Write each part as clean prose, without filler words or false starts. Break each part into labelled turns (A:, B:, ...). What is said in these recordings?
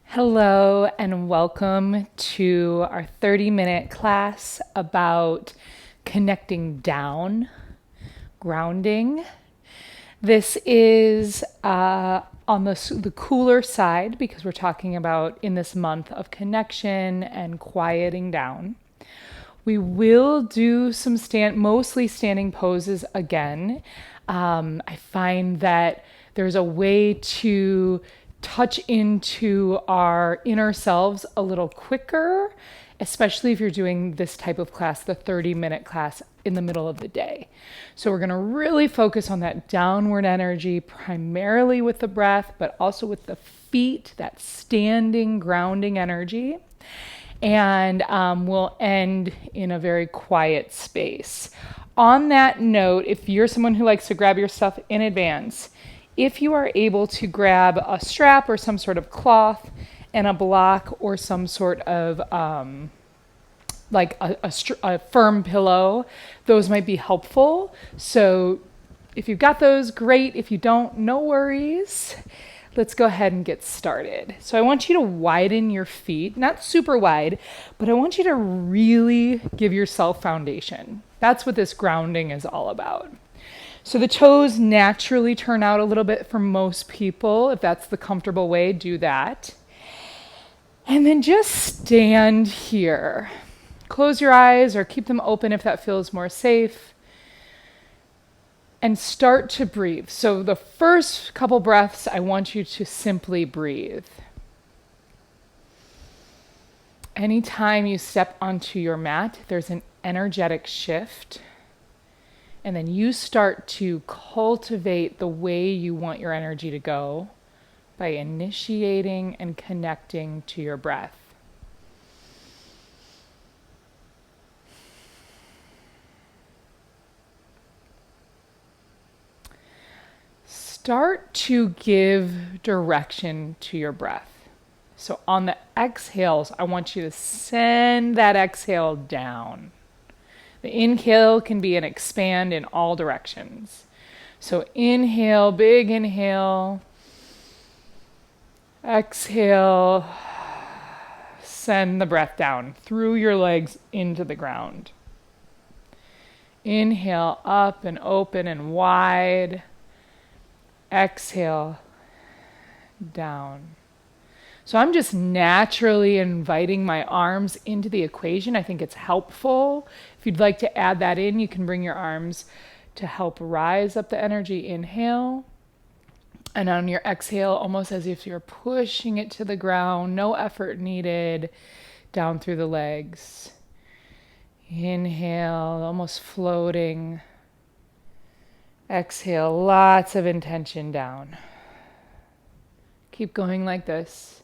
A: Hello, and welcome to our 30-minute class about connecting down, grounding. This is on the cooler side because we're talking about in this month of connection and quieting down. We will do some mostly standing poses again. I find that there's a way to touch into our inner selves a little quicker, especially if you're doing this type of class, the 30-minute class in the middle of the day. So we're going to really focus on that downward energy, primarily with the breath, but also with the feet, that standing, grounding energy. And we'll end in a very quiet space. On that note, if you're someone who likes to grab your stuff in advance, if you are able to grab a strap or some sort of cloth and a block or some sort of a firm pillow, those might be helpful. So if you've got those, great. If you don't, no worries. Let's go ahead and get started. So I want you to widen your feet, not super wide, but I want you to really give yourself foundation. That's what this grounding is all about. So the toes naturally turn out a little bit for most people. If that's the comfortable way, do that. And then just stand here. Close your eyes or keep them open if that feels more safe. And start to breathe. So the first couple breaths, I want you to simply breathe. Anytime you step onto your mat, there's an energetic shift. And then you start to cultivate the way you want your energy to go by initiating and connecting to your breath. Start to give direction to your breath. So on the exhales, I want you to send that exhale down. The inhale can be an expand in all directions. So inhale, big inhale. Exhale, send the breath down through your legs into the ground. Inhale, up and open and wide. Exhale, down. So I'm just naturally inviting my arms into the equation. I think it's helpful. If you'd like to add that in, you can bring your arms to help rise up the energy. Inhale. And on your exhale, almost as if you're pushing it to the ground, no effort needed, down through the legs. Inhale, almost floating. Exhale, lots of intention down. Keep going like this.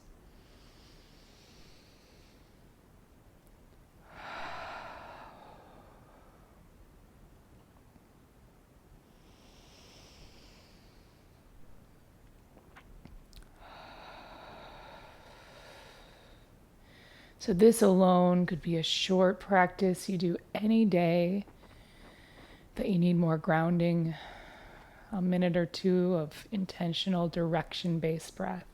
A: So this alone could be a short practice you do any day that you need more grounding, a minute or two of intentional direction-based breath.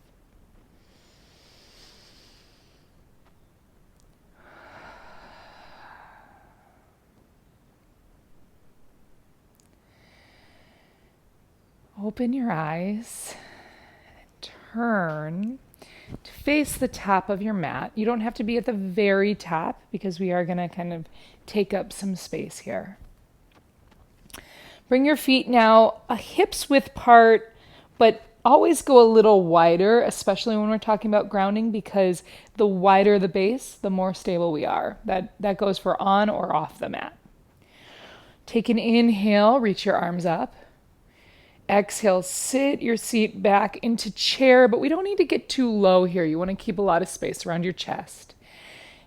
A: Open your eyes, turn to face the top of your mat. You don't have to be at the very top because we are going to kind of take up some space here. Bring your feet now a hips width apart, but always go a little wider, especially when we're talking about grounding, because the wider the base, the more stable we are. That goes for on or off the mat. Take an inhale, reach your arms up. Exhale, sit your seat back into chair, but we don't need to get too low here. You want to keep a lot of space around your chest.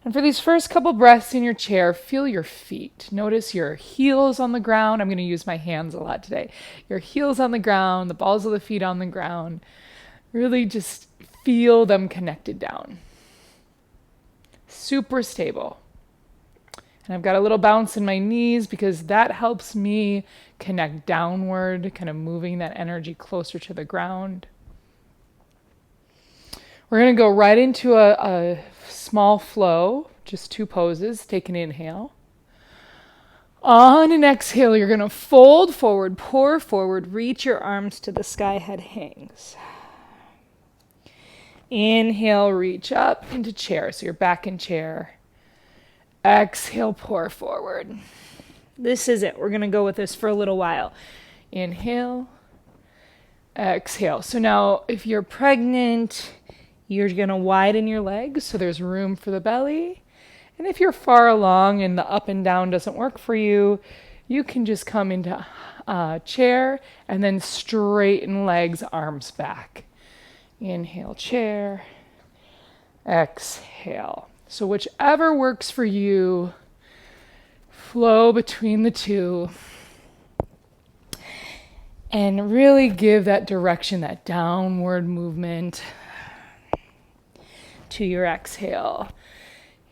A: And for these first couple breaths in your chair, feel your feet. Notice your heels on the ground. I'm going to use my hands a lot today. Your heels on the ground, the balls of the feet on the ground. Really just feel them connected down. Super stable. And I've got a little bounce in my knees because that helps me connect downward, kind of moving that energy closer to the ground. We're going to go right into a small flow, just 2 poses. Take an inhale. On an exhale, you're going to fold forward, pour forward, reach your arms to the sky, head hangs. Inhale, reach up into chair, so you're back in chair. Exhale, pour forward. This is it. We're going to go with this for a little while. Inhale, exhale. So now if you're pregnant, you're going to widen your legs so there's room for the belly. And if you're far along and the up and down doesn't work for you, you can just come into a chair and then straighten legs, arms back. Inhale, chair. Exhale. So whichever works for you, flow between the two. And really give that direction, that downward movement to your exhale.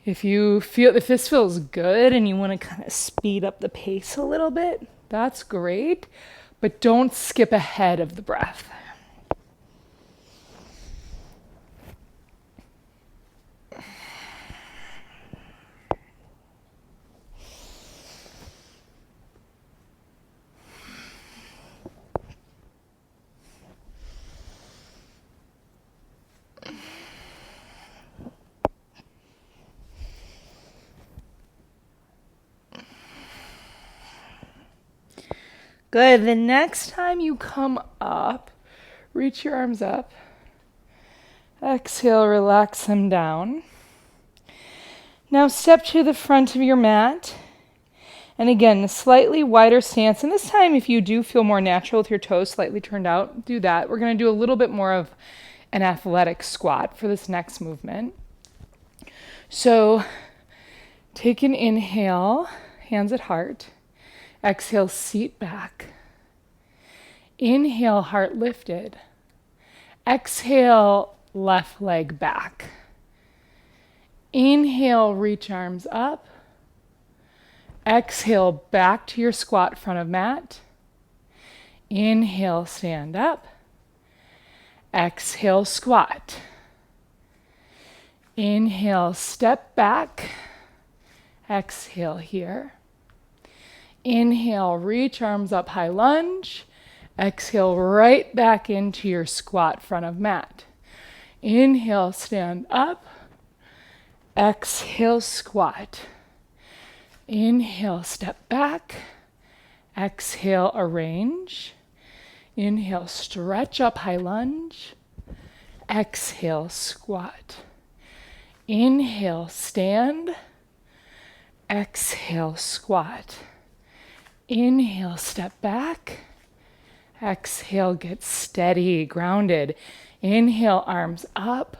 A: If this feels good and you want to kind of speed up the pace a little bit, that's great, but don't skip ahead of the breath. Good. The next time you come up, reach your arms up. Exhale, relax them down. Now step to the front of your mat. And again, a slightly wider stance. And this time, if you do feel more natural with your toes slightly turned out, do that. We're going to do a little bit more of an athletic squat for this next movement. So take an inhale, hands at heart. Exhale, seat back. Inhale, heart lifted. Exhale, left leg back. Inhale, reach arms up. Exhale, back to your squat front of mat. Inhale, stand up. Exhale, squat. Inhale, step back. Exhale here. Inhale, reach arms up, high lunge. Exhale, right back into your squat front of mat. Inhale, stand up. Exhale, squat. Inhale, step back. Exhale, arrange. Inhale, stretch up, high lunge. Exhale, squat. Inhale, stand. Exhale, squat. Inhale, step back. Exhale, get steady, grounded. Inhale, arms up.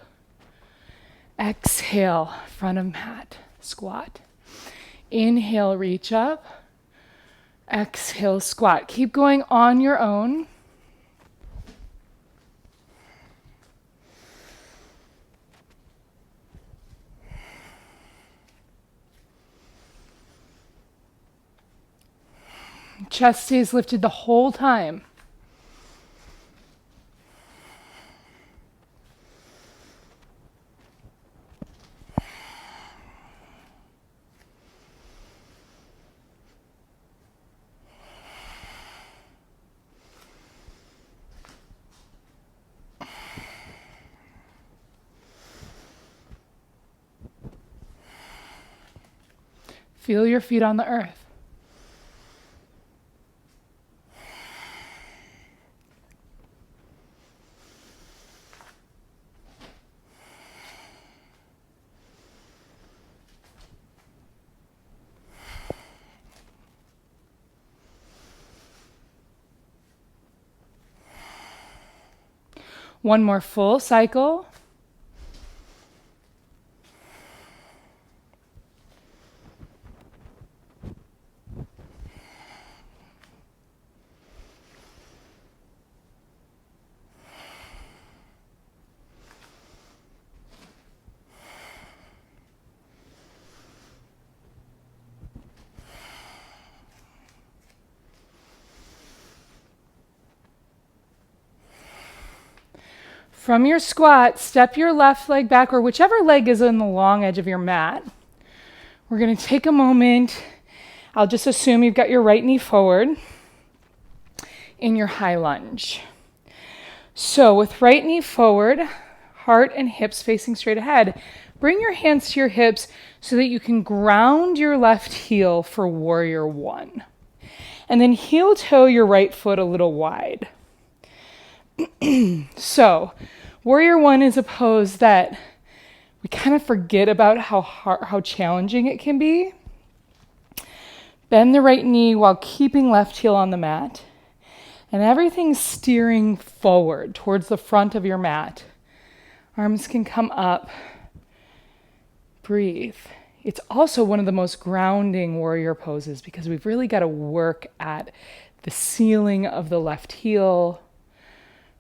A: Exhale, front of mat, squat. Inhale, reach up. Exhale, squat. Keep going on your own. Chest stays lifted the whole time. Feel your feet on the earth. One more full cycle. From your squat, step your left leg back, or whichever leg is on the long edge of your mat. We're going to take a moment. I'll just assume you've got your right knee forward in your high lunge. So with right knee forward, heart and hips facing straight ahead, bring your hands to your hips so that you can ground your left heel for warrior one. And then heel toe your right foot a little wide. So warrior one is a pose that we kind of forget about how challenging it can be. Bend the right knee while keeping left heel on the mat. And everything's steering forward towards the front of your mat. Arms can come up. Breathe. It's also one of the most grounding warrior poses because we've really got to work at the sealing of the left heel,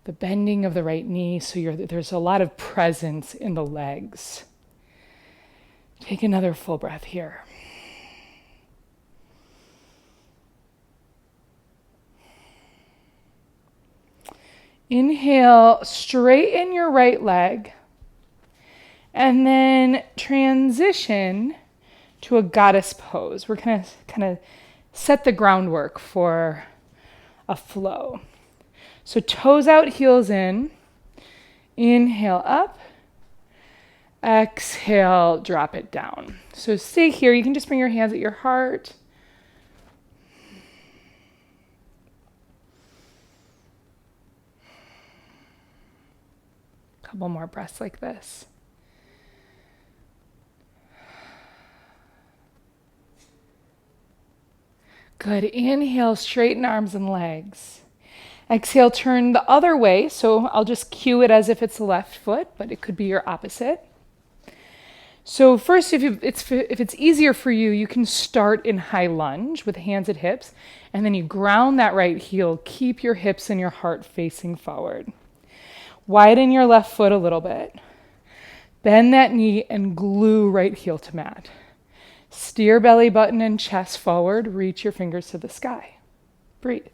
A: the bending of the right knee, so there's a lot of presence in the legs. Take another full breath here. Inhale, straighten your right leg, and then transition to a goddess pose. We're going to kind of set the groundwork for a flow. So toes out, heels in. Inhale up. Exhale, drop it down. So stay here. You can just bring your hands at your heart. Couple more breaths like this. Good. Inhale, straighten arms and legs. Exhale, turn the other way. So I'll just cue it as if it's the left foot, but it could be your opposite. So first, if it's easier for you, you can start in high lunge with hands at hips, and then you ground that right heel. Keep your hips and your heart facing forward. Widen your left foot a little bit. Bend that knee and glue right heel to mat. Steer belly button and chest forward. Reach your fingers to the sky. Breathe.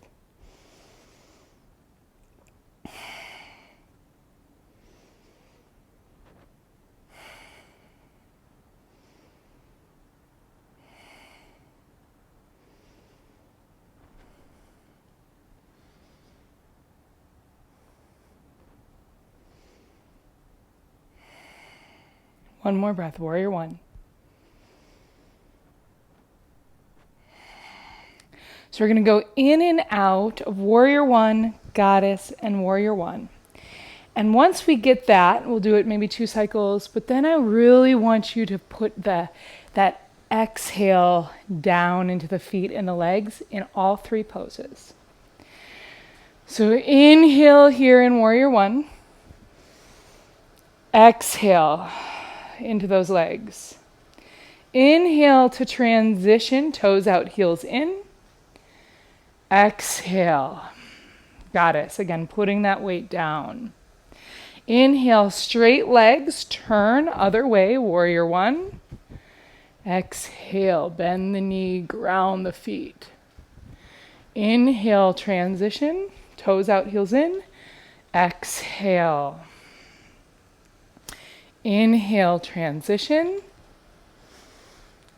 A: One more breath, warrior one. So we're going to go in and out of warrior one, goddess, and warrior one. And once we get that, we'll do it maybe 2 cycles, but then I really want you to put that exhale down into the feet and the legs in all 3 poses. So inhale here in warrior one. Exhale into those legs. Inhale to transition, toes out, heels in. Exhale, goddess. Again, putting that weight down. Inhale, straight legs, turn other way, warrior one. Exhale, bend the knee, ground the feet. Inhale, transition, toes out, heels in. Exhale. Inhale, transition.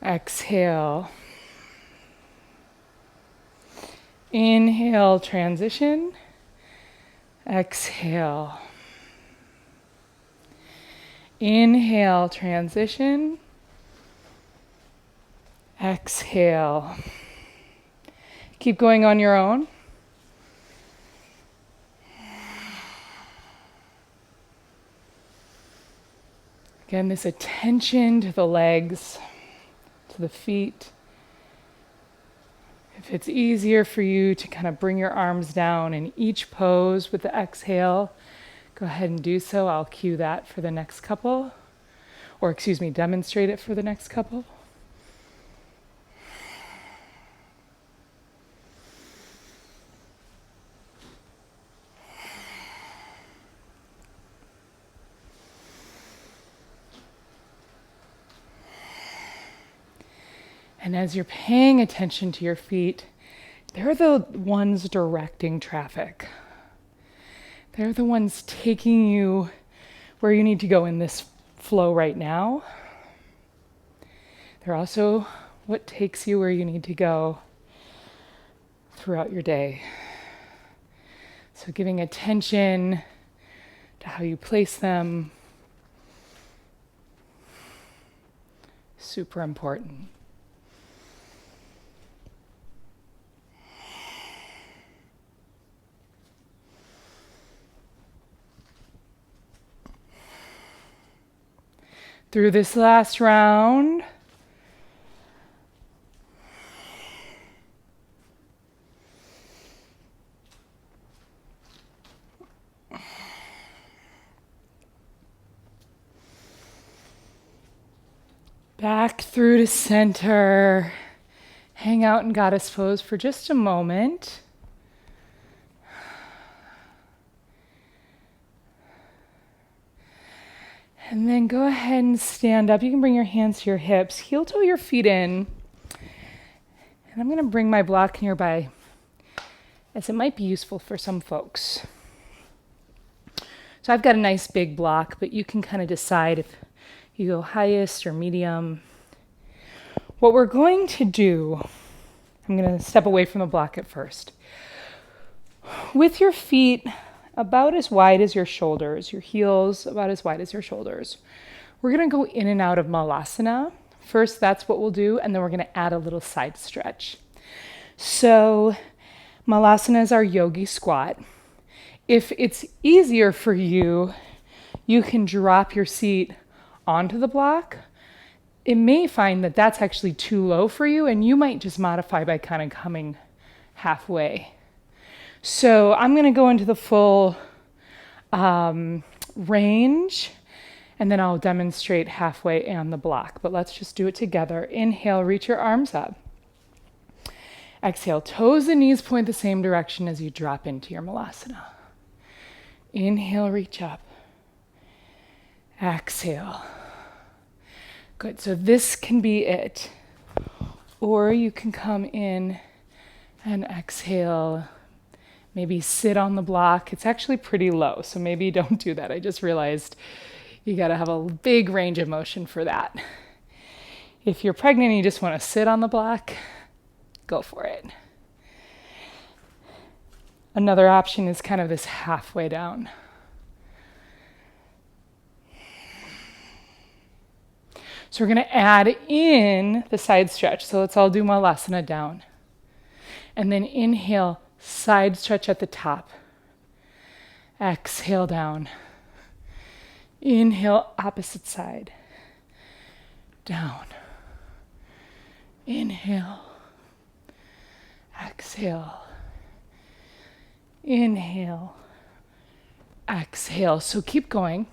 A: Exhale. Inhale, transition. Exhale. Inhale, transition. Exhale. Keep going on your own. Again, this attention to the legs, to the feet. If it's easier for you to kind of bring your arms down in each pose with the exhale, go ahead and do so. I'll cue that for the next couple, demonstrate it for the next couple. And as you're paying attention to your feet, they're the ones directing traffic. They're the ones taking you where you need to go in this flow right now. They're also what takes you where you need to go throughout your day. So giving attention to how you place them, super important. Through this last round, back through to center. Hang out in goddess pose for just a moment. And then go ahead and stand up. You can bring your hands to your hips, heel toe your feet in. And I'm going to bring my block nearby, as it might be useful for some folks. So I've got a nice big block, but you can kind of decide if you go highest or medium. What we're going to do, I'm going to step away from the block at first. With your feet about as wide as your shoulders, your heels about as wide as your shoulders, we're going to go in and out of Malasana. First, that's what we'll do, and then we're going to add a little side stretch. So Malasana is our yogi squat. If it's easier for you, you can drop your seat onto the block. It may find that that's actually too low for you, and you might just modify by kind of coming halfway. So I'm going to go into the full range, and then I'll demonstrate halfway on the block. But let's just do it together. Inhale, reach your arms up. Exhale, toes and knees point the same direction as you drop into your Malasana. Inhale, reach up. Exhale. Good, so this can be it. Or you can come in and exhale. Maybe sit on the block. It's actually pretty low, so maybe don't do that. I just realized you gotta have a big range of motion for that. If you're pregnant and you just wanna sit on the block, go for it. Another option is kind of this halfway down. So we're gonna add in the side stretch. So let's all do Malasana down. And then inhale, side stretch at the top. Exhale down. Inhale, opposite side. Down. Inhale. Exhale. Inhale. Exhale. So keep going.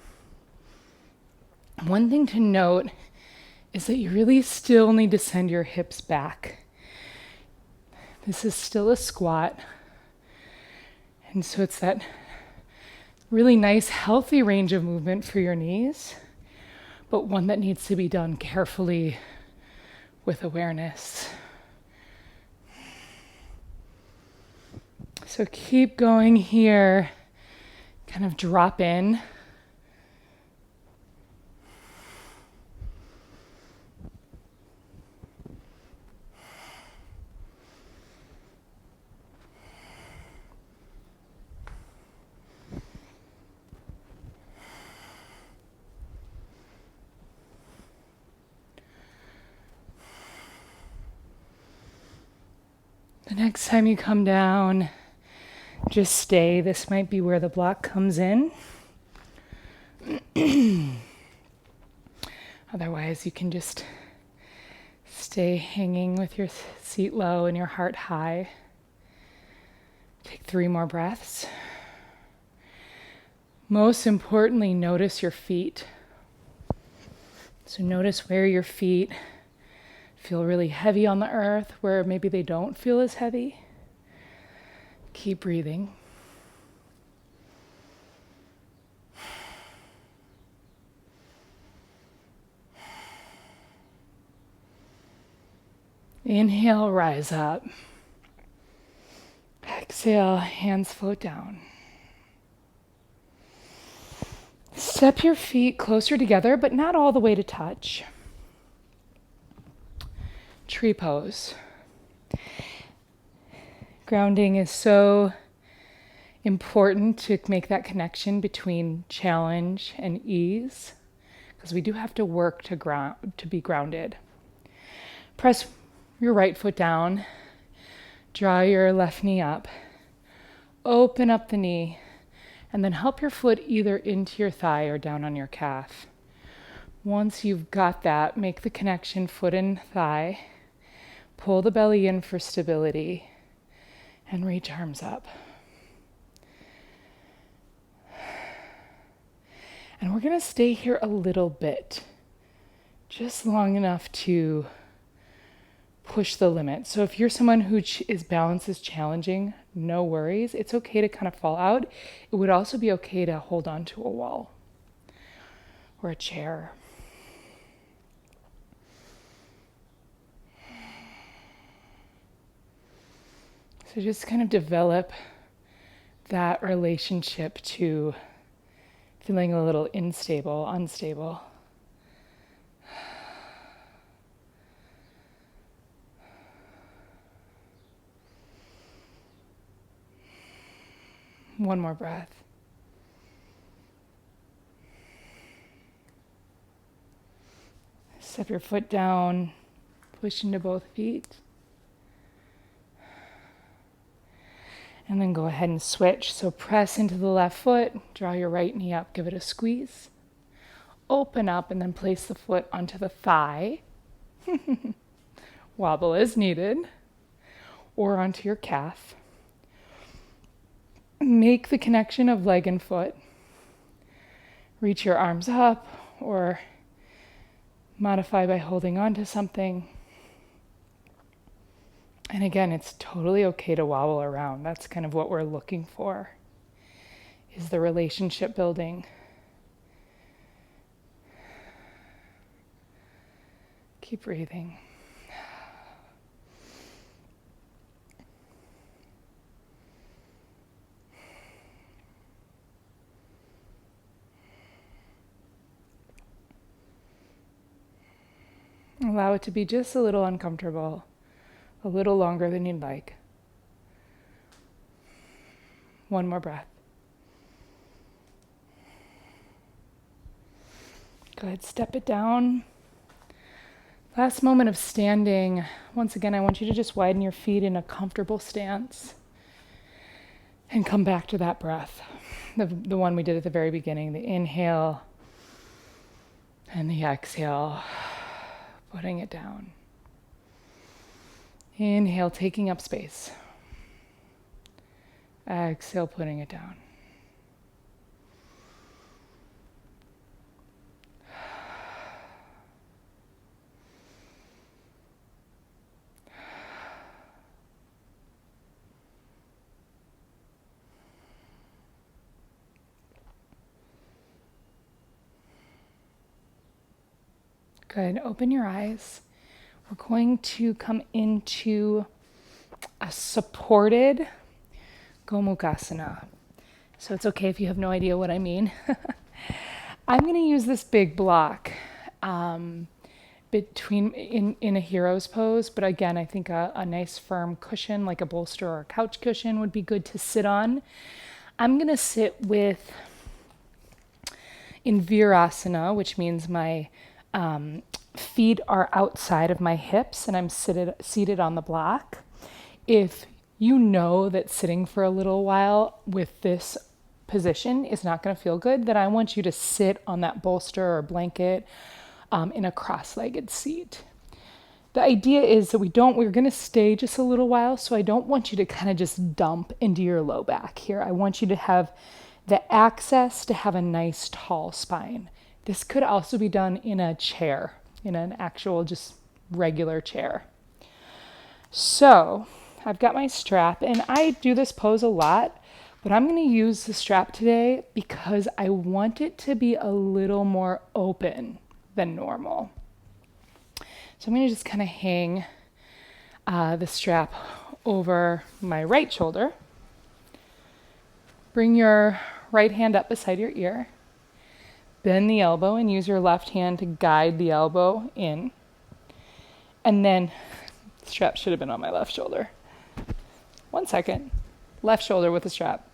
A: One thing to note is that you really still need to send your hips back. This is still a squat. And so it's that really nice, healthy range of movement for your knees, but one that needs to be done carefully with awareness. So keep going here. Kind of drop in. The next time you come down, just stay. This might be where the block comes in. Otherwise, you can just stay hanging with your seat low and your heart high. Take 3 more breaths. Most importantly, notice your feet. So notice where your feet feel really heavy on the earth, where maybe they don't feel as heavy. Keep breathing. Inhale, rise up. Exhale, hands float down. Step your feet closer together, but not all the way to touch. Tree pose. Grounding is so important to make that connection between challenge and ease, because we do have to work to be grounded. Press your right foot down, draw your left knee up, open up the knee, and then help your foot either into your thigh or down on your calf. Once you've got that, make the connection foot and thigh, pull the belly in for stability, and reach arms up. And we're going to stay here a little bit, just long enough to push the limit. So if you're someone who balance is challenging, no worries. It's okay to kind of fall out. It would also be okay to hold on to a wall or a chair. So just kind of develop that relationship to feeling a little unstable. One more breath. Step your foot down, push into both feet. And then go ahead and switch. So press into the left foot, draw your right knee up, give it a squeeze. Open up and then place the foot onto the thigh. Wobble as needed. Or onto your calf. Make the connection of leg and foot. Reach your arms up or modify by holding on to something. And again, it's totally okay to wobble around. That's kind of what we're looking for, is the relationship building. Keep breathing. Allow it to be just a little uncomfortable, a little longer than you'd like. One more breath. Go ahead, step it down. Last moment of standing. Once again, I want you to just widen your feet in a comfortable stance and come back to that breath. The one we did at the very beginning, the inhale and the exhale, putting it down. Inhale, taking up space. Exhale, putting it down. Good. Open your eyes. We're going to come into a supported Gomukhasana. So it's okay if you have no idea what I mean. I'm going to use this big block in a hero's pose, but again, I think a nice firm cushion, like a bolster or a couch cushion, would be good to sit on. I'm going to sit in Virasana, which means my feet are outside of my hips and I'm seated on the block. If you know that sitting for a little while with this position is not going to feel good, then I want you to sit on that bolster or blanket in a cross-legged seat. The idea is that we're going to stay just a little while, so I don't want you to kind of just dump into your low back here. I want you to have the access to have a nice tall spine. This could also be done in a chair, in an actual just regular chair. So I've got my strap, and I do this pose a lot, but I'm going to use the strap today because I want it to be a little more open than normal. So I'm going to just kind of hang the strap over my right shoulder. Bring your right hand up beside your ear. Bend the elbow and use your left hand to guide the elbow in. And then, the strap should have been on my left shoulder. 1 second. Left shoulder with the strap.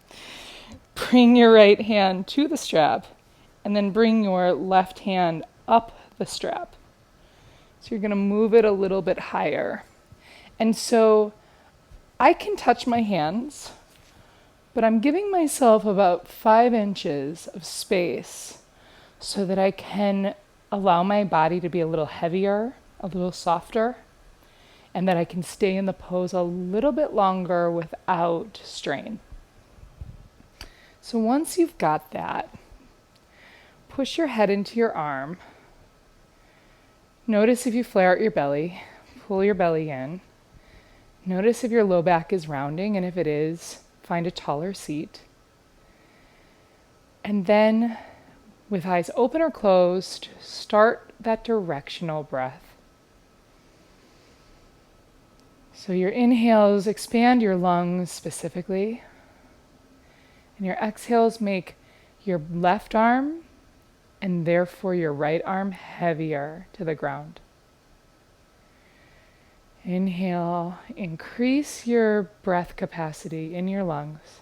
A: Bring your right hand to the strap and then bring your left hand up the strap. So you're going to move it a little bit higher. And so I can touch my hands, but I'm giving myself about 5 inches of space so that I can allow my body to be a little heavier, a little softer, and that I can stay in the pose a little bit longer without strain. So once you've got that, push your head into your arm. Notice if you flare out your belly, pull your belly in. Notice if your low back is rounding, and if it is, find a taller seat. And then, with eyes open or closed, start that directional breath. So your inhales expand your lungs specifically, and your exhales make your left arm and therefore your right arm heavier to the ground. Inhale, increase your breath capacity in your lungs.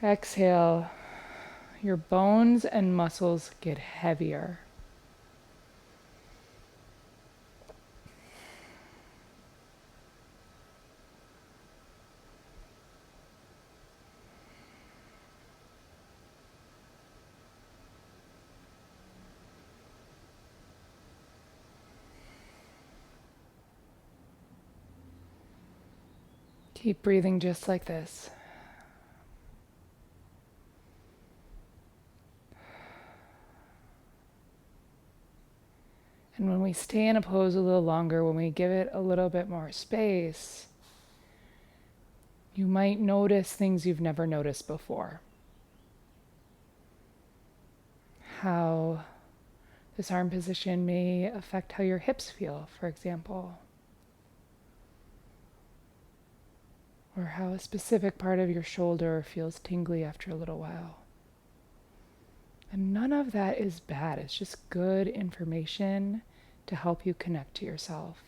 A: Exhale, your bones and muscles get heavier. Keep breathing just like this. And when we stay in a pose a little longer, when we give it a little bit more space, you might notice things you've never noticed before. How this arm position may affect how your hips feel, for example. Or how a specific part of your shoulder feels tingly after a little while. And none of that is bad. It's just good information to help you connect to yourself.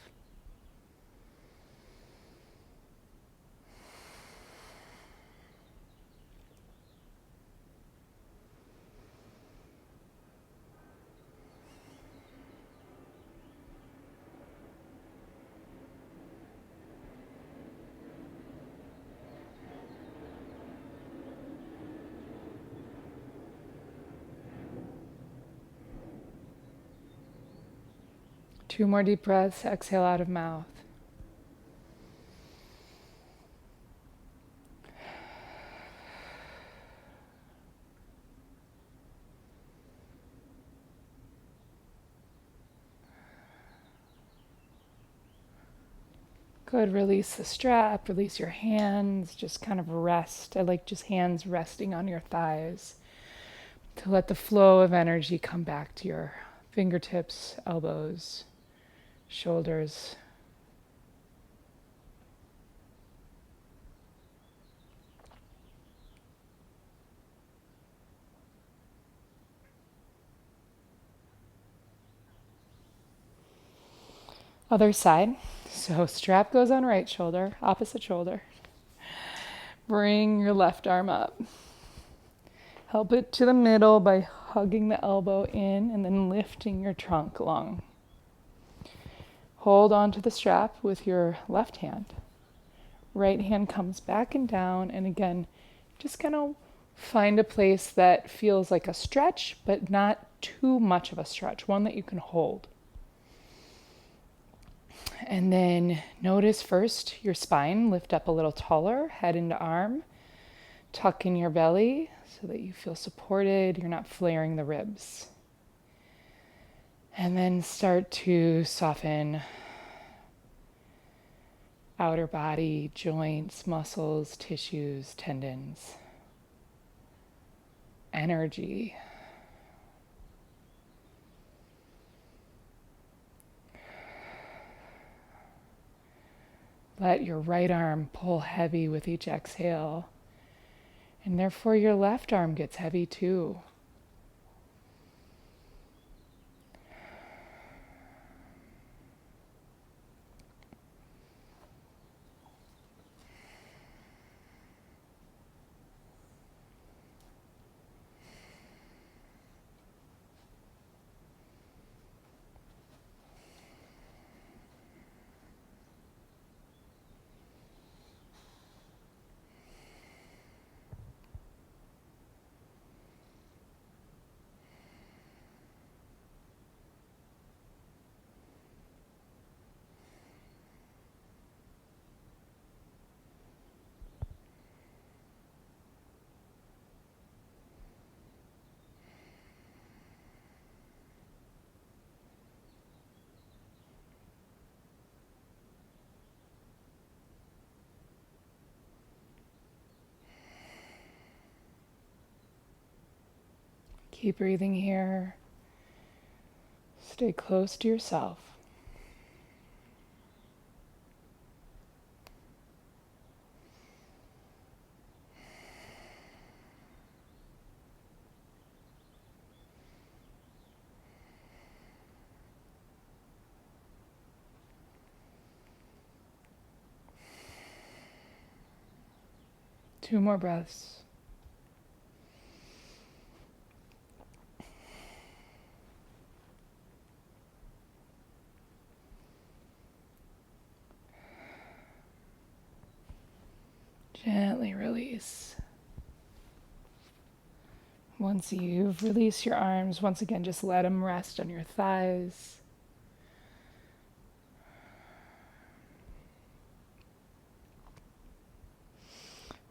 A: Two more deep breaths, exhale out of mouth. Good, release the strap, release your hands, just kind of rest. I like just hands resting on your thighs to let the flow of energy come back to your fingertips, elbows, shoulders. Other side. So strap goes on right shoulder, opposite shoulder. Bring your left arm up. Help it to the middle by hugging the elbow in and then lifting your trunk long. Hold on to the strap with your left hand. Right hand comes back and down, and again, just kind of find a place that feels like a stretch, but not too much of a stretch, one that you can hold. And then notice first your spine, lift up a little taller, head into arm, tuck in your belly so that you feel supported, you're not flaring the ribs. And then start to soften outer body, joints, muscles, tissues, tendons, energy. Let your right arm pull heavy with each exhale, and therefore your left arm gets heavy too. Keep breathing here. Stay close to yourself. Two more breaths. Gently release. Once you've released your arms, once again, just let them rest on your thighs.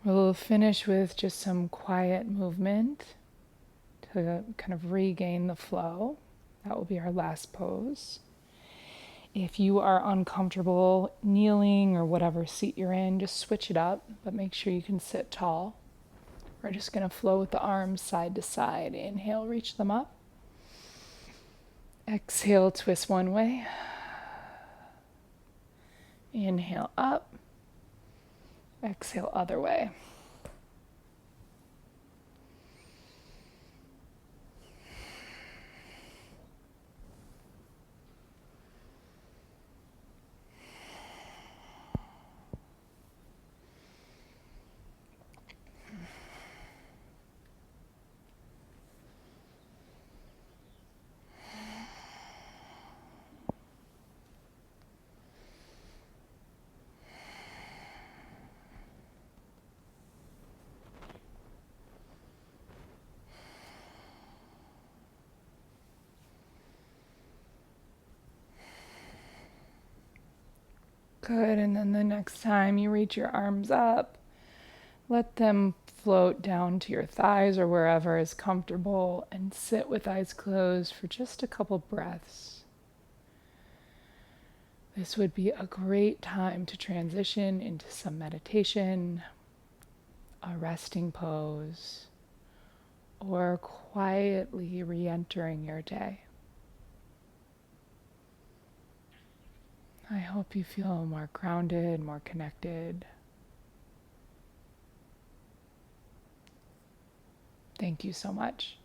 A: We'll finish with just some quiet movement to kind of regain the flow. That will be our last pose. If you are uncomfortable kneeling or whatever seat you're in, just switch it up, but make sure you can sit tall. We're just going to flow with the arms side to side. Inhale, reach them up. Exhale, twist one way. Inhale up. Exhale, other way. Good, and then the next time you reach your arms up, let them float down to your thighs or wherever is comfortable and sit with eyes closed for just a couple breaths. This would be a great time to transition into some meditation, a resting pose, or quietly re-entering your day. I hope you feel more grounded, more connected. Thank you so much.